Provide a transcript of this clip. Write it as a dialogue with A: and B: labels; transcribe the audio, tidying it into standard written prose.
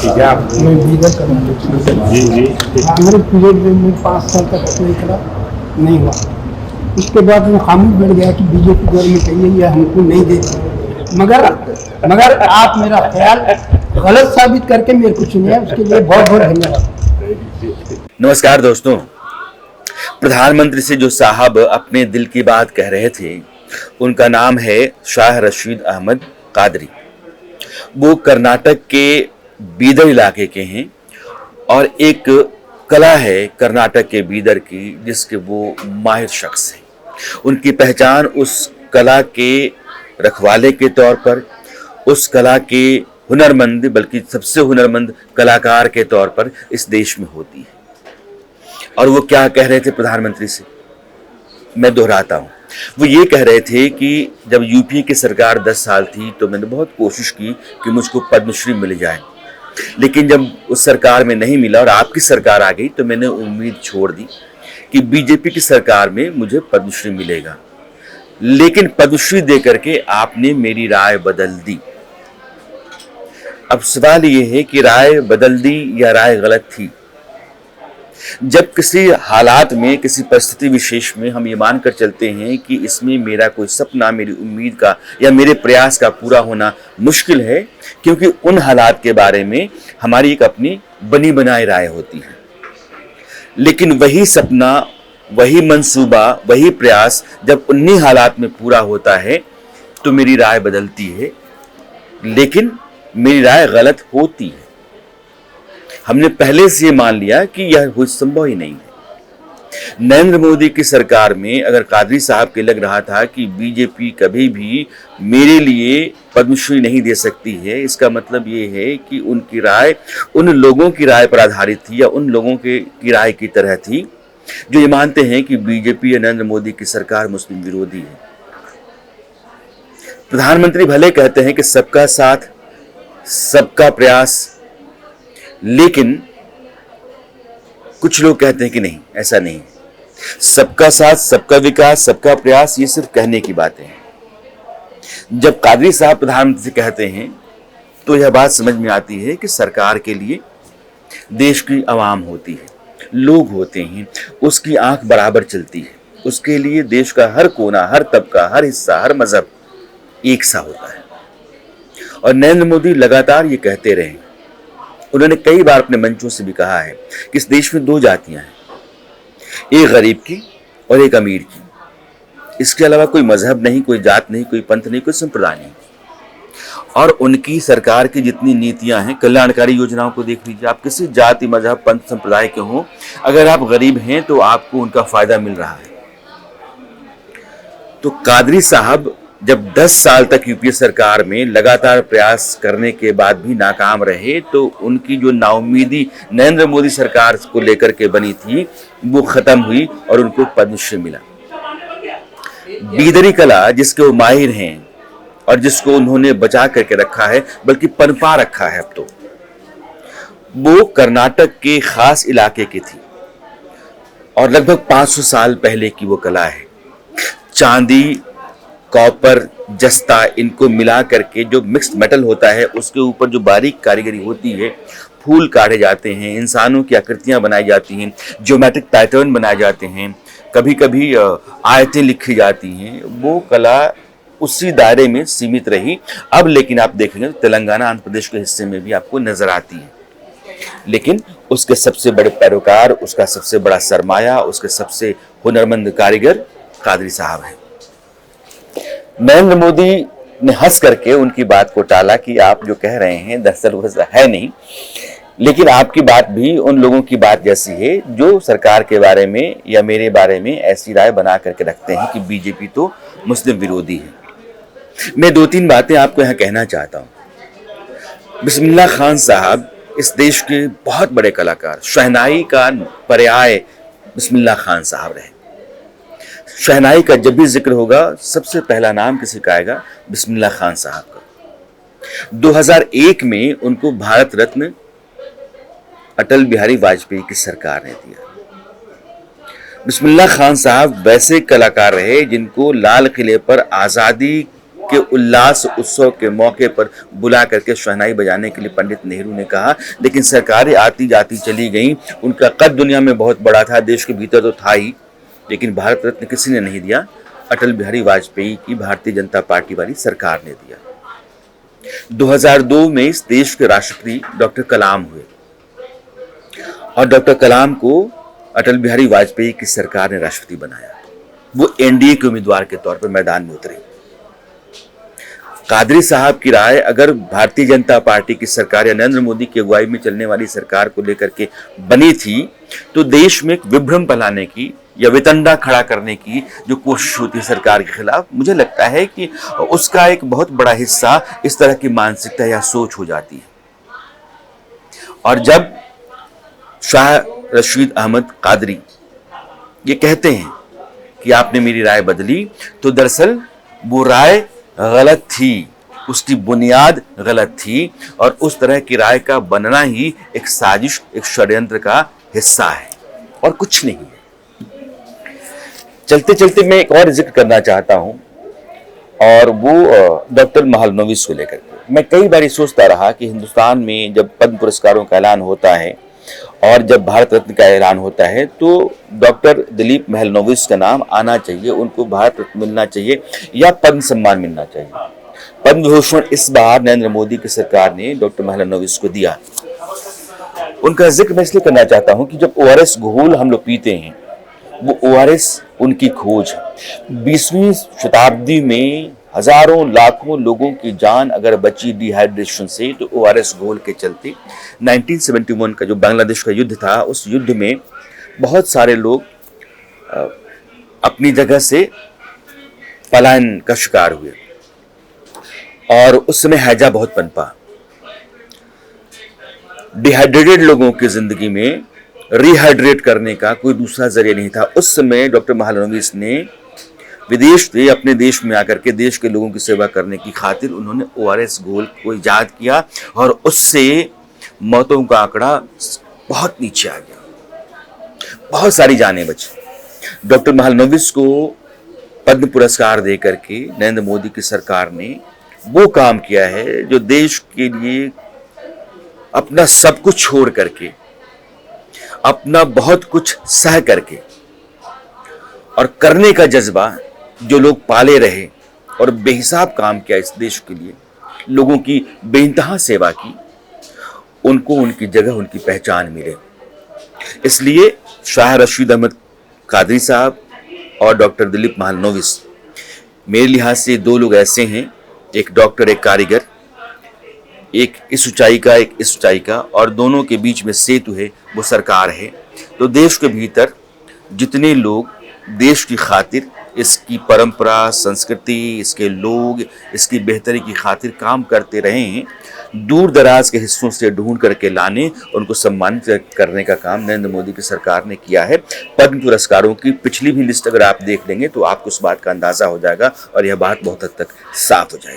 A: ठीक है आप
B: मैं बीदर करना
A: जी जी
B: मेरे पीरियड में 5 साल तक अप्लाई करा, नहीं हुआ। उसके बाद मैं खामोश बैठ गया कि बीजेपी गवर्नमेंट है ये हमको नहीं देती। मगर आप मेरा ख्याल गलत साबित करके मेरे को चुने, उसके लिए बहुत बहुत धन्यवाद।
C: नमस्कार दोस्तों, प्रधानमंत्री से जो साहब अपने दिल की बात कह रहे थे उनका नाम है शाह रशीद अहमद कादरी। वो कर्नाटक के बीदर इलाके के हैं और एक कला है कर्नाटक के बीदर की जिसके वो माहिर शख्स हैं। उनकी पहचान उस कला के रखवाले के तौर पर, उस कला के हुनरमंद, बल्कि सबसे हुनरमंद कलाकार के तौर पर इस देश में होती है। और वो क्या कह रहे थे प्रधानमंत्री से, मैं दोहराता हूँ। वो ये कह रहे थे कि जब यूपीए की सरकार 10 साल थी तो मैंने बहुत कोशिश की कि मुझको पद्मश्री मिल जाए, लेकिन जब उस सरकार में नहीं मिला और आपकी सरकार आ गई तो मैंने उम्मीद छोड़ दी कि बीजेपी की सरकार में मुझे पद्मश्री मिलेगा। लेकिन पद्मश्री देकर के आपने मेरी राय बदल दी। अब सवाल ये है कि राय बदल दी या राय गलत थी। जब किसी हालात में, किसी परिस्थिति विशेष में हम ये मानकर चलते हैं कि इसमें मेरा कोई सपना, मेरी उम्मीद का या मेरे प्रयास का पूरा होना मुश्किल है, क्योंकि उन हालात के बारे में हमारी एक अपनी बनी बनाई राय होती है। लेकिन वही सपना, वही मंसूबा, वही प्रयास जब उन्हीं हालात में पूरा होता है तो मेरी राय बदलती है, लेकिन मेरी राय गलत होती है। हमने पहले से ये मान लिया कि यह संभव ही नहीं है। नरेंद्र मोदी की सरकार में अगर कादरी साहब के लग रहा था कि बीजेपी कभी भी मेरे लिए पद्मश्री नहीं दे सकती है, इसका मतलब ये है कि उनकी राय उन लोगों की राय पर आधारित थी या उन लोगों की राय की तरह थी जो ये मानते हैं कि बीजेपी या नरेंद्र मोदी की सरकार मुस्लिम विरोधी है। प्रधानमंत्री भले कहते हैं कि सबका साथ, सबका प्रयास, लेकिन कुछ लोग कहते हैं कि नहीं, ऐसा नहीं। सबका साथ, सबका विकास, सबका प्रयास, ये सिर्फ कहने की बातें हैं। जब कादरी साहब प्रधानमंत्री से कहते हैं तो यह बात समझ में आती है कि सरकार के लिए देश की आवाम होती है, लोग होते हैं, उसकी आंख बराबर चलती है। उसके लिए देश का हर कोना, हर तबका, हर हिस्सा, हर मजहब एक सा होता है। और नरेंद्र मोदी लगातार ये कहते रहे। उन्होंने कई बार अपने मंचों से भी कहा है कि इस देश में 2 जातियां हैं, एक गरीब की और एक अमीर की। इसके अलावा कोई मजहब नहीं, कोई जात नहीं, कोई पंथ नहीं, कोई संप्रदाय नहीं। और उनकी सरकार की जितनी नीतियां हैं, कल्याणकारी योजनाओं को देख लीजिए। आप किसी जाति, मजहब, पंथ, संप्रदाय के हों, अगर आप गरीब हैं तो आपको उनका फायदा मिल रहा है। तो कादरी साहब जब 10 साल तक यूपीए सरकार में लगातार प्रयास करने के बाद भी नाकाम रहे तो उनकी जो नाउमीदी नरेंद्र मोदी सरकार को लेकर के बनी थी वो खत्म हुई और उनको पद्मश्री मिला। बीदरी कला जिसके वो माहिर हैं और जिसको उन्होंने बचा करके रखा है, बल्कि पनपा रखा है अब तो, वो कर्नाटक के खास इलाके की थी और लगभग 500 साल पहले की वो कला है। चांदी, कॉपर, जस्ता, इनको मिला करके जो मिक्स्ड मेटल होता है उसके ऊपर जो बारीक कारीगरी होती है, फूल काटे जाते हैं, इंसानों की आकृतियां बनाई जाती हैं, ज्योमेट्रिक पैटर्न बनाए जाते हैं, कभी कभी आयतें लिखी जाती हैं, वो कला उसी दायरे में सीमित रही। अब लेकिन आप देखेंगे तेलंगाना, आंध्र प्रदेश के हिस्से में भी आपको नजर आती है। लेकिन उसके सबसे बड़े पैरोकार, उसका सबसे बड़ा सरमाया, उसके सबसे हुनरमंद कारीगर कादरी साहब हैं। नरेंद्र मोदी ने हंस करके उनकी बात को टाला कि आप जो कह रहे हैं दरअसल वैसा है नहीं, लेकिन आपकी बात भी उन लोगों की बात जैसी है जो सरकार के बारे में या मेरे बारे में ऐसी राय बना करके रखते हैं कि बीजेपी तो मुस्लिम विरोधी है। मैं 2-3 बातें आपको यहाँ कहना चाहता हूँ। बिस्मिल्लाह खान साहब इस देश के बहुत बड़े कलाकार, शहनाई का पर्याय बिस्मिल्लाह खान साहब रहे। शहनाई का जब भी जिक्र होगा सबसे पहला नाम किसी का आएगा, बिस्मिल्लाह खान साहब का। 2001 में उनको भारत रत्न अटल बिहारी वाजपेयी की सरकार ने दिया। बिस्मिल्लाह खान साहब वैसे कलाकार रहे जिनको लाल किले पर आज़ादी के उल्लास उत्सव के मौके पर बुला करके शहनाई बजाने के लिए पंडित नेहरू ने कहा, लेकिन सरकारें आती जाती चली गईं। उनका कद दुनिया में बहुत बड़ा था, देश के भीतर तो था ही, लेकिन भारत रत्न किसी ने नहीं दिया। अटल बिहारी वाजपेयी की भारतीय जनता पार्टी वाली सरकार ने दिया। 2002 में इस देश के राष्ट्रपति डॉक्टर कलाम हुए और डॉक्टर कलाम को अटल बिहारी वाजपेयी की सरकार ने राष्ट्रपति बनाया। वो एनडीए के उम्मीदवार के तौर पर मैदान में उतरे। कादरी साहब की राय अगर भारतीय जनता पार्टी की सरकार या नरेंद्र मोदी की अगुवाई में चलने वाली सरकार को लेकर के बनी थी, तो देश में एक विभ्रम फैलाने की या वितंडा खड़ा करने की जो कोशिश होती है सरकार के खिलाफ, मुझे लगता है कि उसका एक बहुत बड़ा हिस्सा इस तरह की मानसिकता या सोच हो जाती है। और जब शाह रशीद अहमद कादरी ये कहते हैं कि आपने मेरी राय बदली, तो दरअसल वो राय गलत थी, उसकी बुनियाद गलत थी और उस तरह की राय का बनना ही एक साजिश, एक षड्यंत्र का हिस्सा है और कुछ नहीं है। चलते चलते मैं एक और जिक्र करना चाहता हूं और वो डॉक्टर महालनोबिस को लेकर के। मैं कई बार सोचता रहा कि हिंदुस्तान में जब पद्म पुरस्कारों का ऐलान होता है और जब भारत रत्न का ऐलान होता है तो डॉक्टर दिलीप महलनोबिस का नाम आना चाहिए, उनको भारत रत्न मिलना चाहिए या पद्म सम्मान मिलना चाहिए। पद्म भूषण इस बार नरेंद्र मोदी की सरकार ने डॉक्टर महलनोबिस को दिया। उनका जिक्र मैं इसलिए करना चाहता हूं कि जब ओआरएस घोल हम लोग पीते हैं, वो ओआरएस उनकी खोज है। 20वीं शताब्दी में हजारों लाखों लोगों की जान अगर बची डिहाइड्रेशन से, तो ओआरएस घोल के चलते 1971 का जो बांग्लादेश का युद्ध था, उस युद्ध में बहुत सारे लोग अपनी जगह से पलायन का शिकार हुए और उस समय हैजा बहुत पनपा। डिहाइड्रेटेड लोगों की जिंदगी में रिहाइड्रेट करने का कोई दूसरा जरिया नहीं था। उस समय डॉक्टर महालनोबिस ने विदेश से अपने देश में आकर के देश के लोगों की सेवा करने की खातिर उन्होंने ओआरएस घोल को इजाद किया और उससे मौतों का आंकड़ा बहुत नीचे आ गया, बहुत सारी जानें बची। डॉक्टर महालनोबिस को पद्म पुरस्कार दे करके नरेंद्र मोदी की सरकार ने वो काम किया है जो देश के लिए अपना सब कुछ छोड़ करके, अपना बहुत कुछ सह करके और करने का जज्बा जो लोग पाले रहे और बेहिसाब काम किया इस देश के लिए, लोगों की बेइंतहा सेवा की, उनको उनकी जगह, उनकी पहचान मिले। इसलिए शाह रशीद अहमद कादरी साहब और डॉक्टर दिलीप महलनोबिस मेरे लिहाज से दो लोग ऐसे हैं, एक डॉक्टर एक कारीगर, एक इस ऊंचाई का एक इस ऊंचाई का, और दोनों के बीच में सेतु है, वो सरकार है। तो देश के भीतर जितने लोग देश की खातिर, इसकी परंपरा, संस्कृति, इसके लोग, इसकी बेहतरी की खातिर काम करते रहे हैं, दूर दराज के हिस्सों से ढूंढ करके लाने, उनको सम्मानित करने का काम नरेंद्र मोदी की सरकार ने किया है। पद्म पुरस्कारों की पिछली भी लिस्ट अगर आप देख लेंगे तो आपको उस बात का अंदाजा हो जाएगा और यह बात बहुत हद तक साफ हो जाएगी।